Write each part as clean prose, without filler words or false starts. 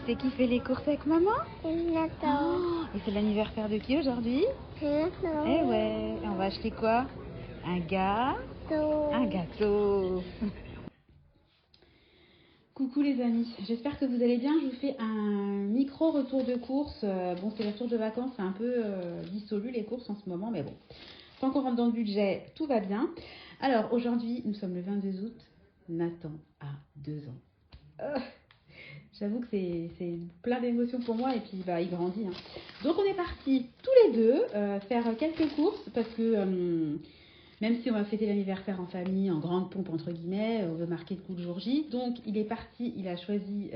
C'est qui fait les courses avec maman? Nathan. Oh, et c'est l'anniversaire de qui aujourd'hui? Nathan. Eh ouais, et on va acheter quoi? Un gâteau. Coucou les amis, j'espère que vous allez bien. Je vous fais un micro retour de course. Bon, c'est les retours de vacances, c'est un peu dissolu les courses en ce moment, mais bon. Tant qu'on rentre dans le budget, tout va bien. Alors aujourd'hui, nous sommes le 22 août. Nathan a 2 ans. J'avoue que c'est plein d'émotions pour moi et puis bah, il grandit. Hein. Donc on est partis tous les deux faire quelques courses parce que même si on va fêter l'anniversaire en famille, en grande pompe entre guillemets, on veut marquer le coup de jour J. Donc il est parti, il a choisi,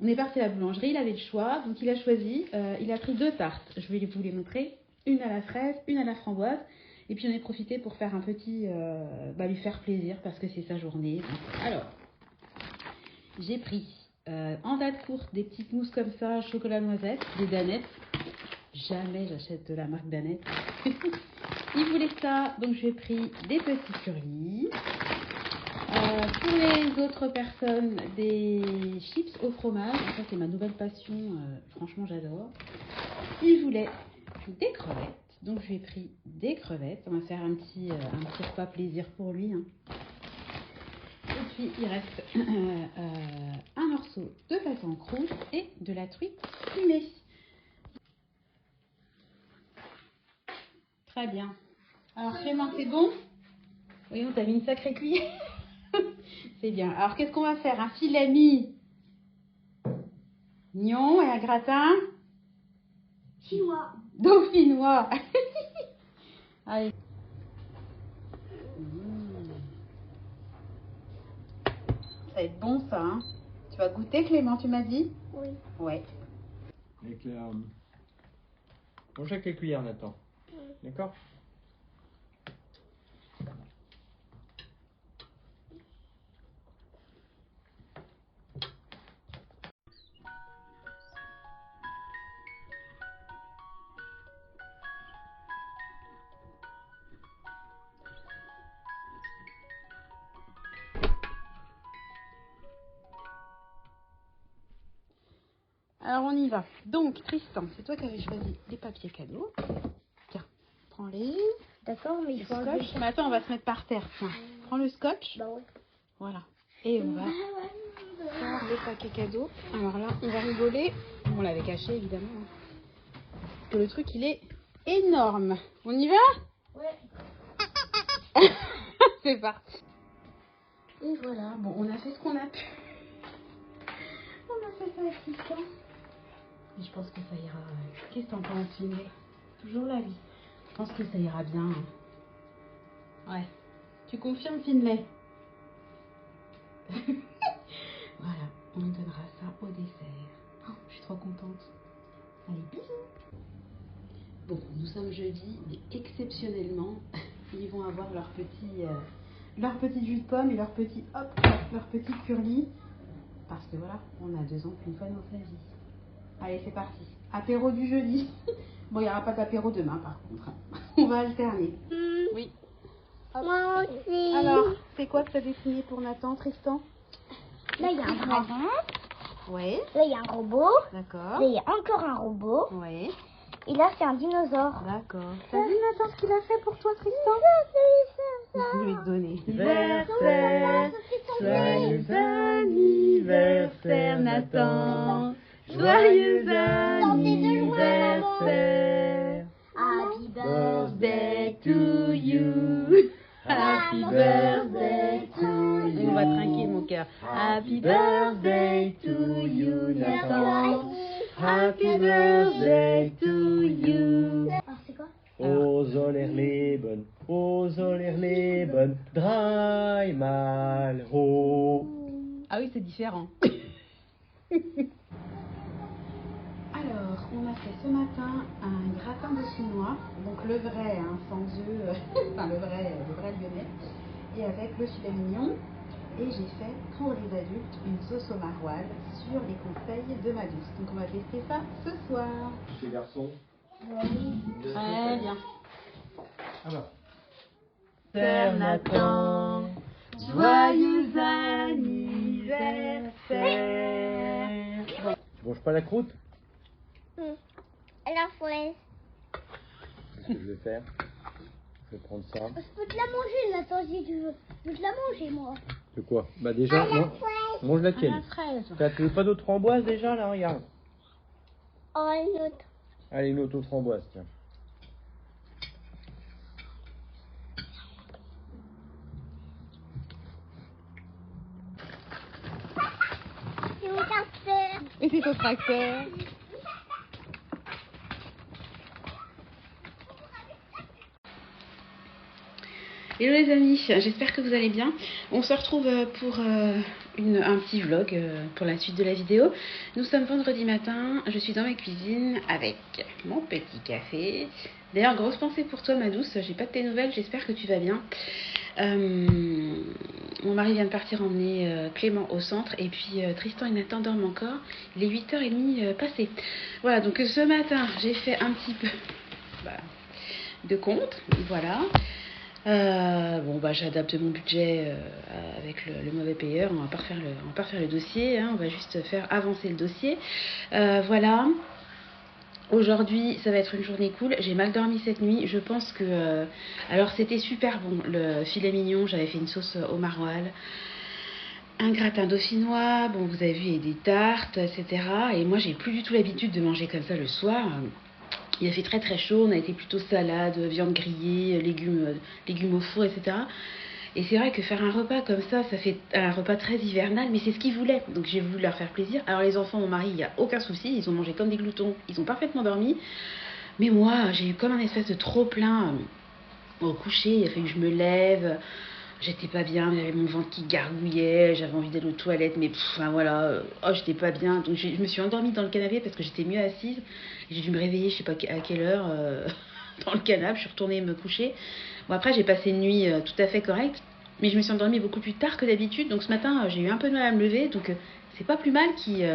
on est parti à la boulangerie, il avait le choix, donc il a choisi, il a pris 2 tartes. Je vais vous les montrer, une à la fraise, une à la framboise. Et puis on est profité pour faire un petit, lui faire plaisir parce que c'est sa journée. Donc, alors, j'ai pris en date courte des petites mousses comme ça, chocolat noisette, des Danettes. Jamais j'achète de la marque Danette. Il voulait ça, donc j'ai pris des petits curlis. Pour les autres personnes, des chips au fromage. Ça c'est ma nouvelle passion, franchement j'adore. Il voulait des crevettes, donc j'ai pris des crevettes. On va faire un petit repas plaisir pour lui. Hein. Et puis il reste un morceau de pâte en croûte et de la truite fumée. Très bien. Alors Clément, c'est bon? Oui, on t'a mis une sacrée cuillère. C'est bien. Alors qu'est-ce qu'on va faire? Un filet mignon et un gratin Chinois. dauphinois. Allez. Ça va être bon ça. Hein? Tu vas goûter Clément, tu m'as dit? Oui. Ouais. Avec mange avec les cuillères, Nathan. D'accord? Alors on y va. Donc Tristan, c'est toi qui avais choisi les papiers cadeaux. Tiens, prends-les. D'accord, mais il faut un Scotch. Mais attends, on va se mettre par terre. Tiens, prends le scotch. Bah ouais. Voilà. Et on va faire les paquets cadeaux. Alors là, on va rigoler. On l'avait caché évidemment. Parce que le truc, il est énorme. On y va? Ouais. C'est parti. Et voilà. Bon, on a fait ce qu'on a pu. On a fait ça avec Tristan. Et je pense que ça ira. Qu'est-ce que t'en penses, Finlay? Toujours la vie. Je pense que ça ira bien. Ouais. Tu confirmes, Finlay? Voilà, on lui donnera ça au dessert. Oh, je suis trop contente. Allez, bisous. Bon, nous sommes jeudi, mais exceptionnellement, ils vont avoir leur petit jus de pomme et leur petit curly. Parce que voilà, on a 2 ans qu'une fois dans sa vie. Allez, c'est parti. Apéro du jeudi. Bon, il n'y aura pas d'apéro demain, par contre. On va alterner. Oui. Moi aussi. Alors, c'est quoi que tu as dessiné pour Nathan, Tristan? Là, il y a un dragon. Oui. Là, il y a un robot. D'accord. Là, il y a encore un robot. Oui. Et là, c'est un dinosaure. D'accord. T'as vu Nathan ce qu'il a fait pour toi, Tristan? Je vais te donner. Anniversaire, joyeux anniversaire, Nathan. Joyeux anniversaire. Happy Birthday to you. Happy birthday to you. On va trinquer mon cœur. Happy birthday to you, Nathan. Happy birthday to you. Ah, c'est quoi? O soll leben, o soll leben, dreimal hoch. Ah oui, c'est différent. Alors, on a fait ce matin un gratin de chinois, donc le vrai, hein, sans œufs, enfin le vrai lyonnais, et avec le filet mignon. Et j'ai fait pour les adultes une sauce au maroilles sur les conseils de ma douce. Donc on va tester ça ce soir. Ces garçons. Très bien. Alors. Père Nathan, joyeux anniversaire. Bon, manges pas la croûte? À la fraise. Qu'est-ce que je vais faire? Je vais prendre ça. Je peux te la manger, Nathan, si tu veux. Je peux te la manger, moi. De quoi? Bah déjà, mange laquelle? À la fraise. T'as pas d'autres framboises déjà là, regarde. Oh, une autre. Allez, une autre framboise, tiens. C'est mon tracteur. Et c'est ton tracteur. Hello les amis, j'espère que vous allez bien. On se retrouve pour un petit vlog pour la suite de la vidéo. Nous sommes vendredi matin, je suis dans ma cuisine avec mon petit café. D'ailleurs, grosse pensée pour toi ma douce, j'ai pas de tes nouvelles, j'espère que tu vas bien. Mon mari vient de partir emmener Clément au centre et puis Tristan et Nathan dorment encore. Il est 8h30 passé. Voilà, donc ce matin j'ai fait un petit peu de compte, voilà. J'adapte mon budget avec le mauvais payeur. On va pas refaire le dossier, hein, on va juste faire avancer le dossier. Voilà. Aujourd'hui, ça va être une journée cool. J'ai mal dormi cette nuit. Je pense que... alors, c'était super bon, le filet mignon. J'avais fait une sauce au maroilles, un gratin dauphinois. Bon, vous avez vu, il y a des tartes, etc. Et moi, j'ai plus du tout l'habitude de manger comme ça le soir. Il a fait très très chaud, on a été plutôt salade, viande grillée, légumes au four, etc. Et c'est vrai que faire un repas comme ça fait un repas très hivernal, mais c'est ce qu'ils voulaient. Donc j'ai voulu leur faire plaisir. Alors les enfants, mon mari, il n'y a aucun souci, ils ont mangé comme des gloutons, ils ont parfaitement dormi. Mais moi, j'ai eu comme un espèce de trop-plein au coucher, il a fallu que je me lève. J'étais pas bien, j'avais mon ventre qui gargouillait, j'avais envie d'aller aux toilettes, mais j'étais pas bien. Donc je me suis endormie dans le canapé parce que j'étais mieux assise. J'ai dû me réveiller, je sais pas à quelle heure, dans le canapé, je suis retournée me coucher. Bon, après, j'ai passé une nuit tout à fait correcte, mais je me suis endormie beaucoup plus tard que d'habitude. Donc ce matin, j'ai eu un peu de mal à me lever, donc c'est pas plus mal qu'il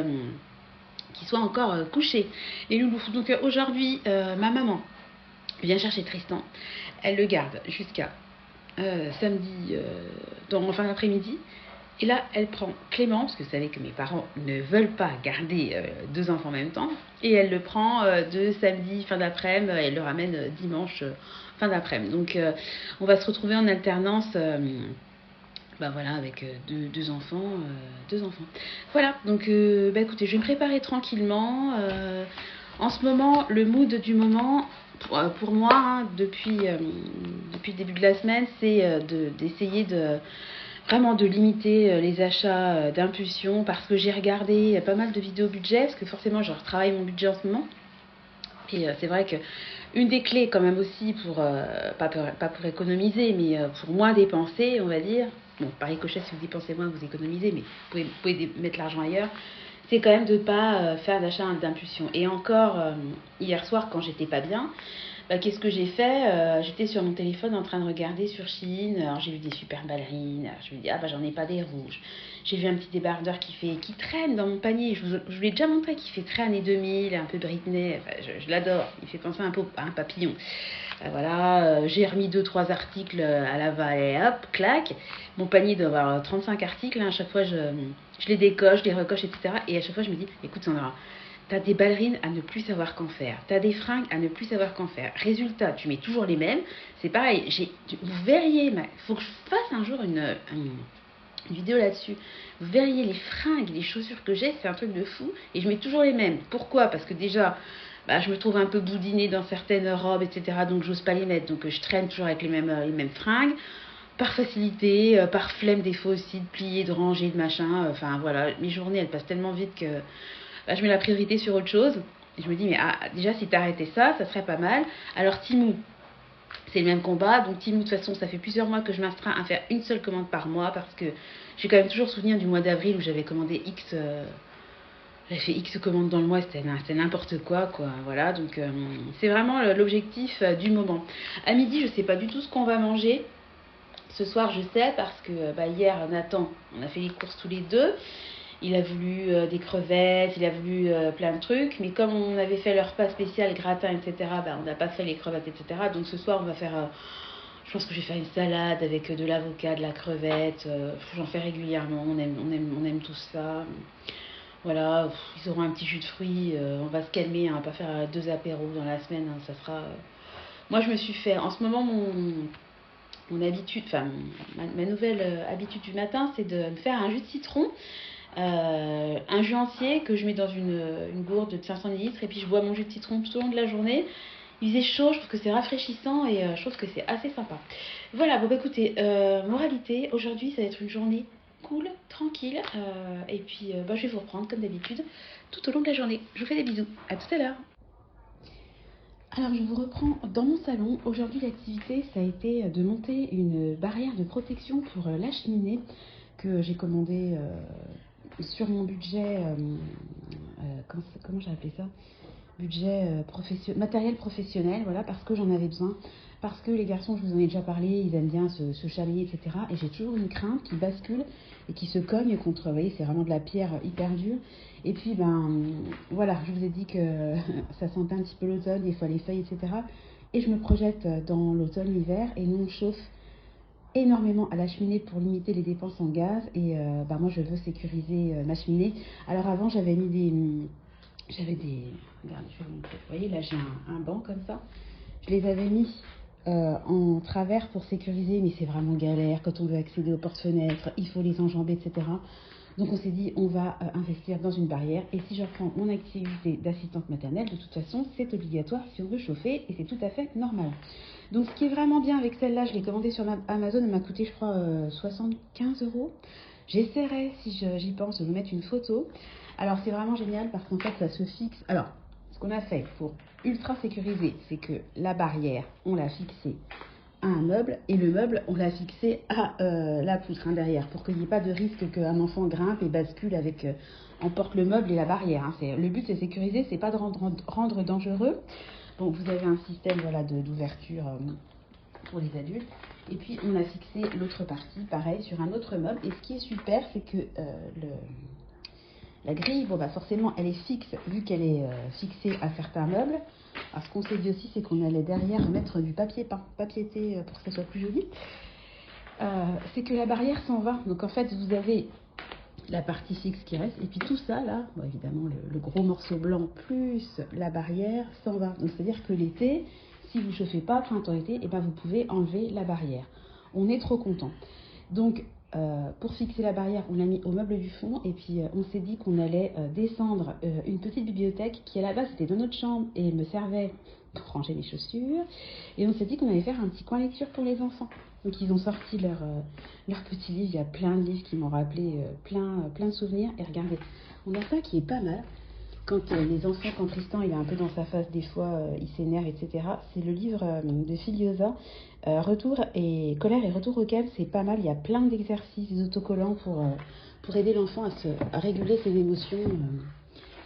soit encore couché. Les loulous. Donc aujourd'hui, ma maman vient chercher Tristan. Elle le garde jusqu'à samedi, en fin d'après-midi. Et là, elle prend Clément, parce que vous savez que mes parents ne veulent pas garder deux enfants en même temps. Et elle le prend de samedi, fin d'après-midi, et elle le ramène dimanche, fin d'après-midi. Donc, on va se retrouver en alternance, avec deux enfants. Voilà, donc, écoutez, je vais me préparer tranquillement. En ce moment, le mood du moment... Pour moi, hein, depuis le début de la semaine, c'est d'essayer vraiment de limiter les achats d'impulsion, parce que j'ai regardé pas mal de vidéos budget, parce que forcément je retravaille mon budget en ce moment. Et c'est vrai que une des clés quand même aussi pour, pas pour économiser, mais pour moins dépenser, on va dire, bon par ricochet si vous dépensez moins vous économisez, mais vous pouvez mettre l'argent ailleurs, c'est quand même de ne pas faire d'achat d'impulsion. Et encore, hier soir, quand j'étais pas bien, qu'est-ce que j'ai fait? J'étais sur mon téléphone en train de regarder sur Shein. Alors j'ai vu des super ballerines. Alors, je me dis, j'en ai pas des rouges. J'ai vu un petit débardeur qui traîne dans mon panier. Je vous l'ai déjà montré, qui fait très années 2000, un peu Britney. Enfin, je l'adore. Il fait penser un peu à un papillon. J'ai remis 2-3 articles à la et hop, clac. Mon panier doit avoir 35 articles. À chaque fois, je les décoche, je les recoche, etc. Et à chaque fois, je me dis, écoute Sandra, t'as des ballerines à ne plus savoir qu'en faire. T'as des fringues à ne plus savoir qu'en faire. Résultat, tu mets toujours les mêmes. C'est pareil, vous verriez, il faut que je fasse un jour une vidéo là-dessus. Vous verriez les fringues, les chaussures que j'ai, c'est un truc de fou. Et je mets toujours les mêmes. Pourquoi? Parce que déjà... je me trouve un peu boudinée dans certaines robes, etc. Donc, j'ose pas les mettre. Donc, je traîne toujours avec les mêmes fringues. Par facilité, par flemme des fois aussi de plier, de ranger, de machin. Mes journées, elles passent tellement vite que je mets la priorité sur autre chose. Et je me dis, mais déjà, si t'arrêtais ça serait pas mal. Alors, Temu, c'est le même combat. Donc, Temu, de toute façon, ça fait plusieurs mois que je m'astreins à faire une seule commande par mois. Parce que j'ai quand même toujours souvenir du mois d'avril où j'avais commandé X... J'ai fait X commandes dans le mois, c'était n'importe quoi. Voilà, donc c'est vraiment l'objectif du moment. À midi, je sais pas du tout ce qu'on va manger. Ce soir, je sais, parce que hier, Nathan, on a fait les courses tous les deux. Il a voulu des crevettes, il a voulu plein de trucs. Mais comme on avait fait le repas spécial, gratin, etc., on n'a pas fait les crevettes, etc. Donc ce soir, on va faire... je pense que je vais faire une salade avec de l'avocat, de la crevette. J'en fais régulièrement, on aime tout ça. Voilà, ils auront un petit jus de fruits, on va se calmer, on va pas faire 2 apéros dans la semaine, hein, ça sera... Moi, je me suis fait, en ce moment, mon habitude, enfin, ma nouvelle habitude du matin, c'est de me faire un jus de citron, un jus entier que je mets dans une gourde de 500 ml et puis je bois mon jus de citron tout au long de la journée. Il faisait chaud, je trouve que c'est rafraîchissant et je trouve que c'est assez sympa. Voilà, bon bah écoutez, moralité, aujourd'hui ça va être une journée cool, tranquille, et puis bah, je vais vous reprendre comme d'habitude tout au long de la journée. Je vous fais des bisous, à tout à l'heure. Alors je vous reprends dans mon salon. Aujourd'hui l'activité ça a été de monter une barrière de protection pour la cheminée que j'ai commandée sur mon budget, comment j'ai appelé ça, budget matériel professionnel, voilà, parce que j'en avais besoin, parce que les garçons, je vous en ai déjà parlé, ils aiment bien se chamailler, etc. Et j'ai toujours une crainte qui bascule et qui se cogne contre, vous voyez, c'est vraiment de la pierre hyper dure. Et puis, ben, voilà, je vous ai dit que ça sentait un petit peu l'automne, des fois les feuilles, etc. Et je me projette dans l'automne, l'hiver, et nous on chauffe énormément à la cheminée pour limiter les dépenses en gaz. Et bah, moi, je veux sécuriser ma cheminée. Alors avant, j'avais mis regardez, je vais vous montrer. Vous voyez, là, j'ai un banc comme ça. Je les avais mis en travers pour sécuriser, mais c'est vraiment galère. Quand on veut accéder aux portes-fenêtres, il faut les enjamber, etc. Donc, on s'est dit, on va investir dans une barrière. Et si je reprends mon activité d'assistante maternelle, de toute façon, c'est obligatoire si on veut chauffer et c'est tout à fait normal. Donc, ce qui est vraiment bien avec celle-là, je l'ai commandée sur Amazon, elle m'a coûté, je crois, 75 euros. J'essaierai, si j'y pense, de vous mettre une photo. Alors c'est vraiment génial parce qu'en fait ça se fixe. Alors ce qu'on a fait pour ultra sécuriser, c'est que la barrière, on l'a fixée à un meuble et le meuble, on l'a fixé à la poutre derrière pour qu'il n'y ait pas de risque qu'un enfant grimpe et bascule avec, emporte le meuble et la barrière. Hein. Le but c'est sécuriser, c'est pas de rendre dangereux. Bon, vous avez un système voilà, d'ouverture pour les adultes. Et puis on a fixé l'autre partie, pareil, sur un autre meuble. Et ce qui est super, c'est que la grille, bon bah forcément, elle est fixe vu qu'elle est fixée à certains meubles. Alors ce qu'on s'est dit aussi, c'est qu'on allait derrière mettre du papier peint, papiété pour que ça soit plus joli. C'est que la barrière s'en va. Donc en fait, vous avez la partie fixe qui reste. Et puis tout ça, là, bon, évidemment, le gros morceau blanc plus la barrière s'en va. Donc c'est-à-dire que l'été, si vous ne chauffez pas, printemps-été, et ben vous pouvez enlever la barrière. On est trop content. Donc, pour fixer la barrière, on l'a mis au meuble du fond et puis on s'est dit qu'on allait descendre une petite bibliothèque qui à la base c'était dans notre chambre et me servait pour ranger les chaussures. Et on s'est dit qu'on allait faire un petit coin lecture pour les enfants. Donc ils ont sorti leur petit livre, il y a plein de livres qui m'ont rappelé plein de souvenirs. Et regardez, on a ça qui est pas mal. Quand les enfants, quand Tristan il est un peu dans sa phase, des fois il s'énerve, etc. C'est le livre de Filiosa, Colère et retour au calme, c'est pas mal. Il y a plein d'exercices, des autocollants pour aider l'enfant à réguler ses émotions,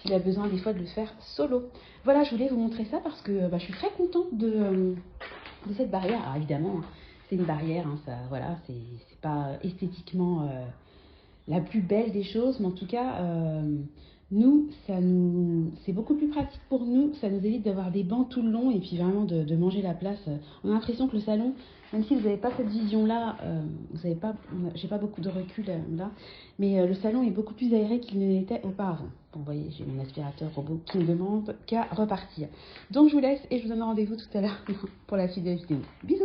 s'il a besoin des fois de le faire solo. Voilà, je voulais vous montrer ça parce que je suis très contente de cette barrière. Alors évidemment, c'est une barrière, hein, ça, voilà, c'est pas esthétiquement la plus belle des choses, mais en tout cas, c'est beaucoup plus pratique pour nous. Ça nous évite d'avoir des bancs tout le long et puis vraiment de manger la place. On a l'impression que le salon, même si vous n'avez pas cette vision-là, j'ai pas beaucoup de recul là, mais le salon est beaucoup plus aéré qu'il ne l'était auparavant. Bon, vous voyez, j'ai mon aspirateur robot qui ne demande qu'à repartir. Donc je vous laisse et je vous donne rendez-vous tout à l'heure pour la suite de la vidéo. Bisous!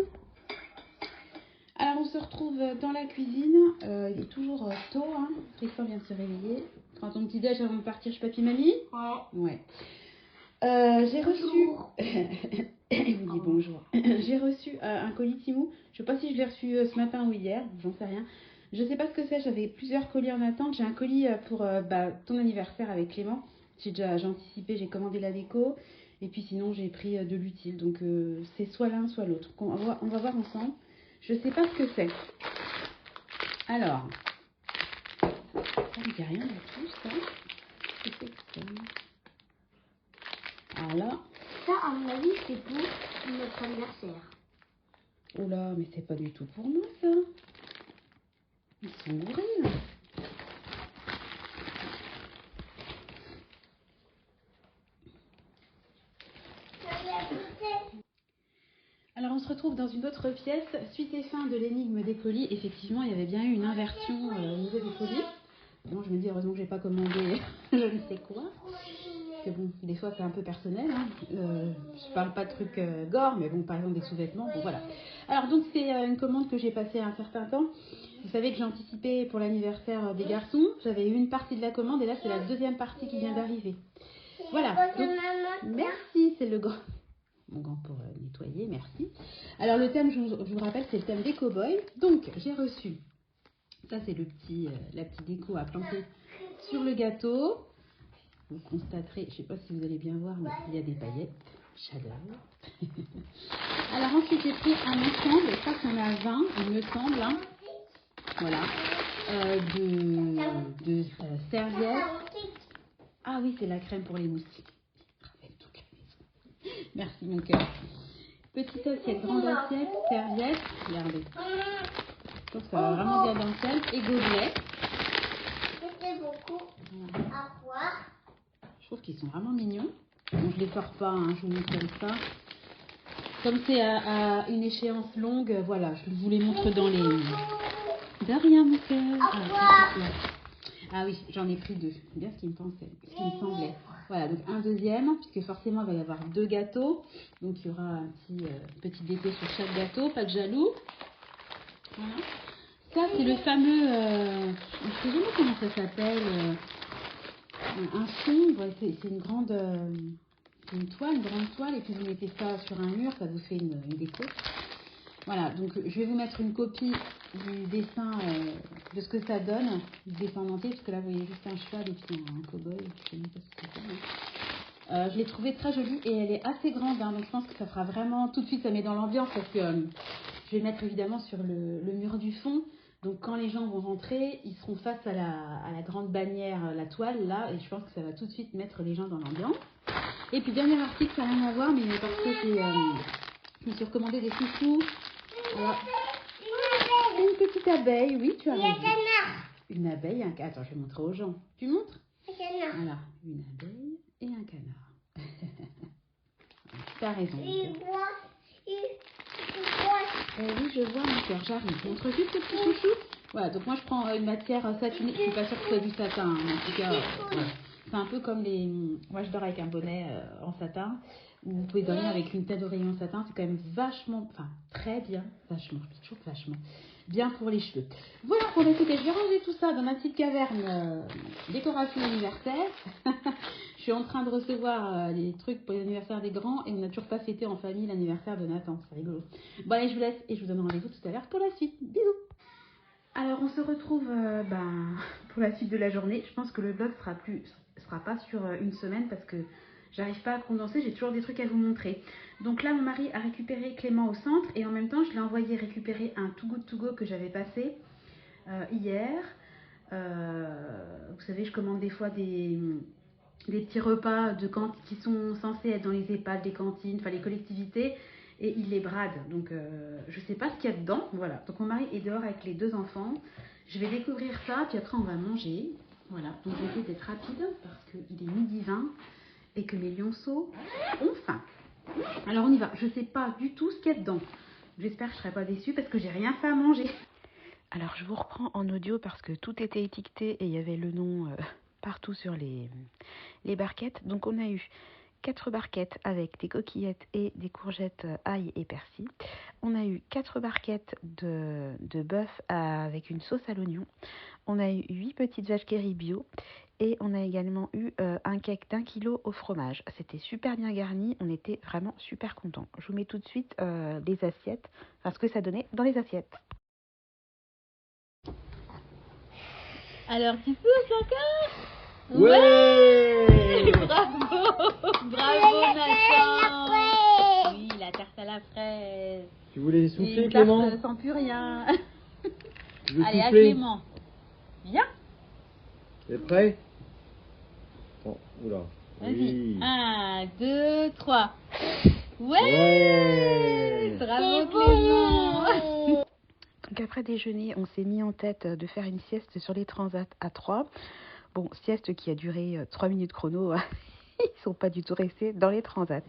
Alors on se retrouve dans la cuisine, il est toujours tôt, hein. Tristan vient de se réveiller. Prends ton petit déj avant de partir chez papy mamie. Ouais. J'ai reçu, il vous dit bonjour, j'ai reçu un colis Timou, je sais pas si je l'ai reçu ce matin ou hier, j'en sais rien. Je sais pas ce que c'est, j'avais plusieurs colis en attente, j'ai un colis pour ton anniversaire avec Clément, j'ai anticipé, j'ai commandé la déco. Et puis sinon j'ai pris de l'utile, donc c'est soit l'un soit l'autre. On va voir ensemble. Je sais pas ce que c'est. Alors, ça ne dit rien du tout, ça. Qu'est-ce que c'est que ça? Alors là. Ça, à mon avis, c'est pour notre anniversaire. Oh là, mais c'est pas du tout pour moi, ça. Ils sont bourrés, là. Alors on se retrouve dans une autre pièce. Suite et fin de l'énigme des colis. Effectivement, il y avait bien eu une inversion au niveau des colis. Bon, je me dis heureusement que j'ai pas commandé je ne sais quoi. Parce que bon, des fois c'est un peu personnel. Hein. Je parle pas de trucs gore, mais bon, par exemple des sous-vêtements. Bon, voilà. Alors donc c'est une commande que j'ai passée un certain temps. Vous savez que j'ai anticipé pour l'anniversaire des garçons. J'avais eu une partie de la commande et là c'est la deuxième partie qui vient d'arriver. Voilà. Donc, merci, c'est le grand. Mon gant pour nettoyer, merci. Alors le thème, je vous rappelle, c'est le thème des cow-boys. Donc j'ai reçu, ça c'est le petit, la petite déco à planter sur le gâteau. Vous constaterez, je ne sais pas si vous allez bien voir, mais il y a des paillettes. J'adore. Alors ensuite j'ai pris un ensemble, je crois qu'on a 20, il me semble. Hein. Voilà. De serviettes. Ah oui, c'est la crème pour les moustiques. Merci mon cœur. Petite assiette, grande assiette, serviette. Regardez. Je trouve que ça va vraiment bien dans le thème. Et gobelet. Je trouve qu'ils sont vraiment mignons. Bon, je les sors pas, hein, je vous montre comme ça. Comme c'est à une échéance longue, voilà, je vous les montre dans les... De rien mon cœur. Ah oui, j'en ai pris 2. C'est bien ce qui me semblait. Voilà, donc un deuxième, puisque forcément il va y avoir 2 gâteaux. Donc il y aura un petit déco sur chaque gâteau, pas de jaloux. Voilà. Ça c'est le fameux, je ne sais jamais comment ça s'appelle, un fond, ouais, c'est une grande, une grande toile, et puis vous mettez ça sur un mur, ça vous fait une déco. Voilà, donc je vais vous mettre une copie du dessin, de ce que ça donne, du dessin en entier, parce que là vous voyez juste un cheval et puis un cow-boy, je sais même pas ce que c'est. Hein. Je l'ai trouvée très jolie et elle est assez grande, hein, donc je pense que ça fera vraiment, tout de suite ça met dans l'ambiance, parce que je vais mettre évidemment sur le mur du fond, donc quand les gens vont rentrer, ils seront face à la grande bannière, la toile là, et je pense que ça va tout de suite mettre les gens dans l'ambiance. Et puis dernier article, ça n'a rien à voir, mais parce que je me suis recommandé des chouchous. Voilà. Une petite abeille, oui, tu as raison. Une abeille, attends, je vais montrer aux gens. Tu montres? Voilà, une abeille et un canard. Tu as raison. Oui, je vois mon cœur, j'arrive. Montre juste le petit chouchou. Voilà, donc moi je prends une matière satinée. Je suis pas sûre que ce soit du satin, hein, en tout cas. Voilà. C'est un peu comme les... Moi je dors avec un bonnet en satin. Vous pouvez dormir avec une tête d'oreiller en satin. C'est quand même vachement... Enfin, très bien. Vachement, je trouve vachement bien pour les cheveux. Voilà, pour écouter, je vais ranger tout ça dans ma petite caverne décoration anniversaire. Je suis en train de recevoir les trucs pour l'anniversaire des grands et on n'a toujours pas fêté en famille l'anniversaire de Nathan. C'est rigolo. Bon allez, je vous laisse et je vous donne rendez-vous tout à l'heure pour la suite. Bisous. Alors on se retrouve pour la suite de la journée. Je pense que le vlog sera pas sur une semaine parce que j'arrive pas à condenser, j'ai toujours des trucs à vous montrer. Donc là mon mari a récupéré Clément au centre et en même temps je l'ai envoyé récupérer un Too Good To Go que j'avais passé hier. Vous savez, je commande des fois des petits repas qui sont censés être dans les EHPAD, les cantines, enfin les collectivités. Et il les brade, donc je sais pas ce qu'il y a dedans, voilà. Donc mon mari est dehors avec les 2 enfants, je vais découvrir ça, puis après on va manger, voilà. Donc je vais essayer d'être rapide, parce qu'il est 12h20, et que mes lionceaux ont faim. Alors on y va, je sais pas du tout ce qu'il y a dedans, j'espère que je serai pas déçue, parce que j'ai rien fait à manger. Alors je vous reprends en audio, parce que tout était étiqueté, et il y avait le nom partout sur les barquettes. Donc on a eu 4 barquettes avec des coquillettes et des courgettes ail et persil. On a eu 4 barquettes de bœuf avec une sauce à l'oignon. On a eu 8 petites vaches qui ri bio. Et on a également eu un cake d'1 kilo au fromage. C'était super bien garni, on était vraiment super contents. Je vous mets tout de suite les assiettes, enfin ce que ça donnait dans les assiettes. Alors tu pousses encore? Ouais, Bravo, bravo Nathan. Oui, la tarte à la fraise. Tu voulais Et souffler, une Clément? tarte sans plus rien. Tu veux Allez, à souffler? Clément. Viens. T'es prêt? Oh, oula. Vas-y. Oui. 1, 2, 3. Ouais, Ouais. bravo Clément. Donc après déjeuner, on s'est mis en tête de faire une sieste sur les transats à 3. Bon, sieste qui a duré 3 minutes chrono. Ils sont pas du tout restés dans les transats.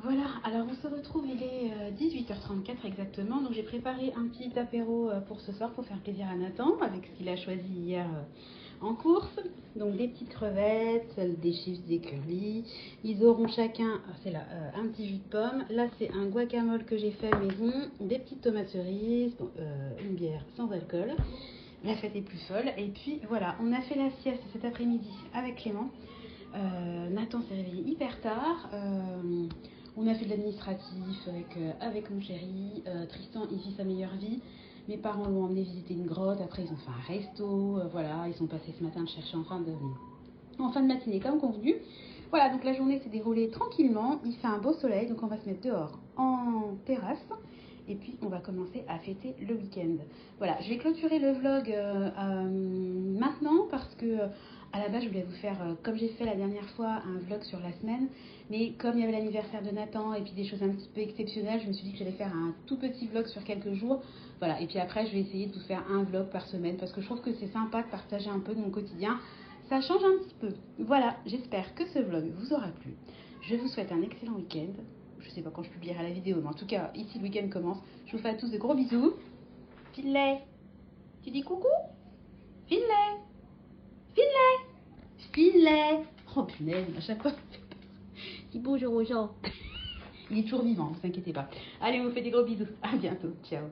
Voilà, alors on se retrouve, il est 18h34 exactement. Donc j'ai préparé un petit apéro pour ce soir pour faire plaisir à Nathan avec ce qu'il a choisi hier en course. Donc des petites crevettes, des chips, des curly. Ils auront chacun, c'est là, un petit jus de pomme. Là c'est un guacamole que j'ai fait maison, des petites tomates cerises, une bière sans alcool. La fête est plus folle. Et puis voilà, on a fait la sieste cet après-midi avec Clément. Nathan s'est réveillé hyper tard. On a fait de l'administratif avec mon chéri. Tristan, il vit sa meilleure vie. Mes parents l'ont emmené visiter une grotte. Après, ils ont fait un resto. Voilà, ils sont passés ce matin le chercher en fin de matinée, comme convenu. Voilà, donc la journée s'est déroulée tranquillement. Il fait un beau soleil, donc on va se mettre dehors en terrasse. Et puis, on va commencer à fêter le week-end. Voilà, je vais clôturer le vlog maintenant parce que à la base, je voulais vous faire, comme j'ai fait la dernière fois, un vlog sur la semaine. Mais comme il y avait l'anniversaire de Nathan et puis des choses un petit peu exceptionnelles, je me suis dit que j'allais faire un tout petit vlog sur quelques jours. Voilà, et puis après, je vais essayer de vous faire un vlog par semaine parce que je trouve que c'est sympa de partager un peu de mon quotidien. Ça change un petit peu. Voilà, j'espère que ce vlog vous aura plu. Je vous souhaite un excellent week-end. Je sais pas quand je publierai la vidéo, mais en tout cas, ici le week-end commence. Je vous fais à tous de gros bisous. Filet. Tu dis coucou? Filet. Filet. Filet. Oh punaise, à chaque fois. Il bouge aux gens. Il est toujours vivant, ne vous inquiétez pas. Allez, on vous fait des gros bisous. À bientôt. Ciao.